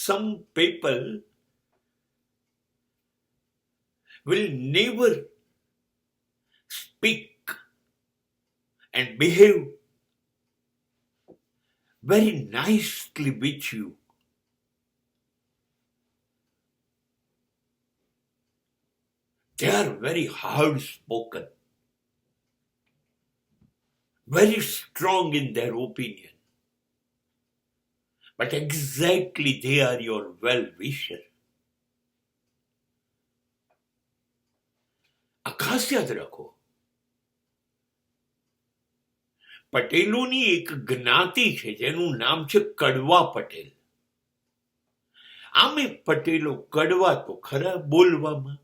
some people will never speak and behave very nicely with you. They are very hard spoken, very strong in their opinion, but exactly they are your well-wisher. આ ખાસ યાદ રાખો, પટેલોની એક જ્ઞાતિ છે જેનું નામ છે કડવા પટેલ. આમે પટેલો કડવા તો ખરા બોલવામાં,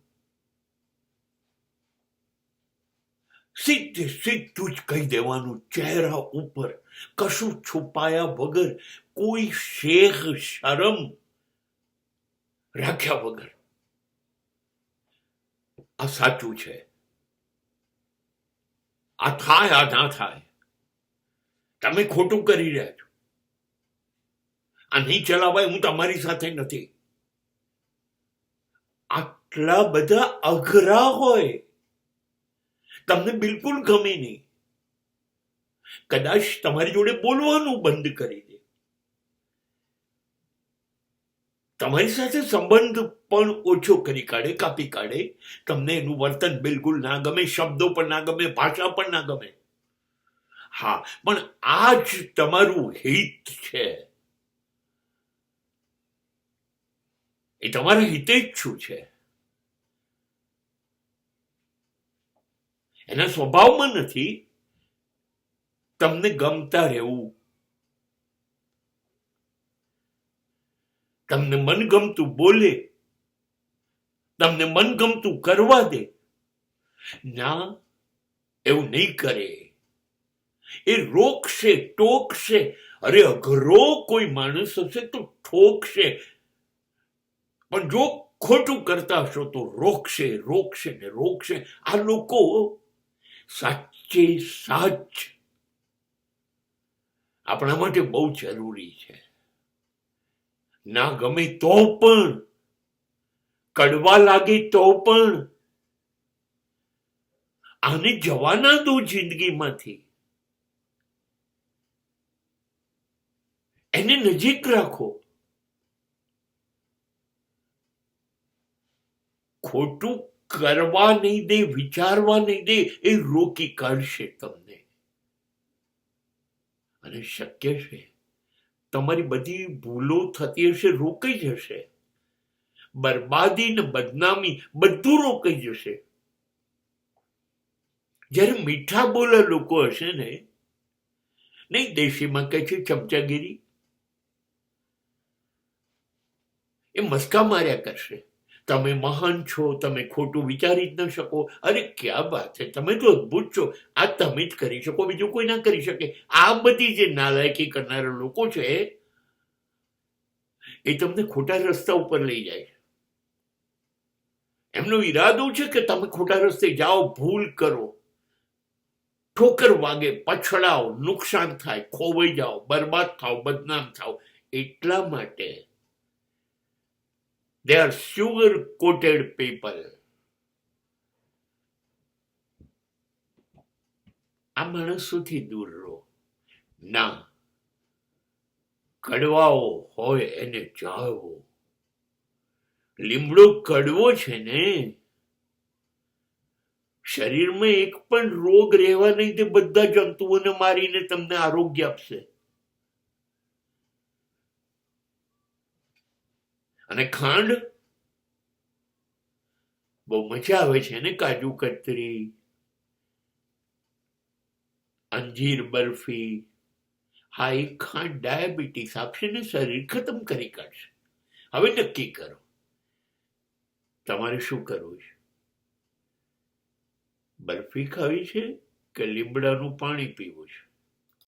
સીધે સીધું જ કહી દેવાનું, ચહેરા ઉપર કશું છુપાયા વગર, કોઈ શેખ શરમ રાખ્યા વગર. આ સાચું છે, આ થાય, આ ના થાય, તમે ખોટું કરી રહ્યા છો, આ નહીં ચલાવાય, હું તમારી સાથે નથી. આટલા બધા અઘરા હોય, તમને બિલકુલ ગમે નહીં. કદાચ તમારી જોડે બોલવાનું બંધ કરી દે, તમારી સાથે સંબંધ પણ ઓછો કરી કાઢે, કાપી કાઢે. તમને એનું વર્તન બિલકુલ ના ગમે, શબ્દો પણ ના ગમે, ભાષા પણ ના ગમે. હા, પણ આ જ તમારું હિત છે, એ તમારા હિતે જ શું છે. એના સ્વભાવમાં નથી તમને ગમતા રહેવું, તમને મનગમતું બોલે, તમને મનગમતું કરવા દે. ના, એવું નહીં કરે. એ રોકશે, ટોકશે. અરે અઘરો કોઈ માણસ હશે તો ઠોકશે, પણ જો ખોટું કરતા હશો તો રોકશે, રોકશે ને રોકશે. આ લોકો સાચે સાચ આપણા માટે બહુ જરૂરી છે. ના ગમે તો પણ, કડવા લાગે તો પણ આને જવા ના દો જિંદગીમાંથી. એને નજીક રાખો. ખોટું કરવા નહીં દે, વિચારવા નહીં દે. એ રોકી કાઢશે તમને. અને શક્ય છે તમારી બધી ભૂલો થતી હશે, રોકાઈ જશે. બરબાદી ને બદનામી બધું રોકાઈ જશે. જ્યારે મીઠા બોલા લોકો હશે ને, નહીં દેશીમાં કહે છે ચમચાગીરી, એ મસ્કા માર્યા કરશે. તમે મહાન છો, તમે ખોટું વિચારી જ ન શકો. અરે ક્યાં વાત છે, તમે તો અદભુત છો, આ તમે જ કરી શકો, બીજું કોઈ ના કરી શકે. આ બધી જે નાલાયકી કરનારા લોકો છે એ તમને ખોટા રસ્તા ઉપર લઈ જાય. એમનો ઈરાદો છે કે તમે ખોટા રસ્તે જાઓ, ભૂલ કરો, ઠોકર વાગે, પછડાઓ, નુકસાન થાય, ખોવાઈ જાઓ, બરબાદ થાવ, બદનામ થાવ. એટલા માટે they are sugar coated people. આ માણસોથી દૂર રહો. ના, કડવાઓ હોય એને જાળવો. લીમડો કડવો છે ને, શરીરમાં એક પણ રોગ રહેવા નહીં તે બધા જંતુઓને મારીને તમને આરોગ્ય આપશે. અને ખાંડ બહુ મજા આવે છે ને, કાજુ કતરી, અંજીર બરફી. હા, એ ખાંડ ડાયાબિટીસ આપશે ને, શરીર ખતમ કરી કાઢશે. હવે નક્કી કરો તમારે શું કરવું છે. બરફી ખાવી છે કે લીમડાનું પાણી પીવું છે?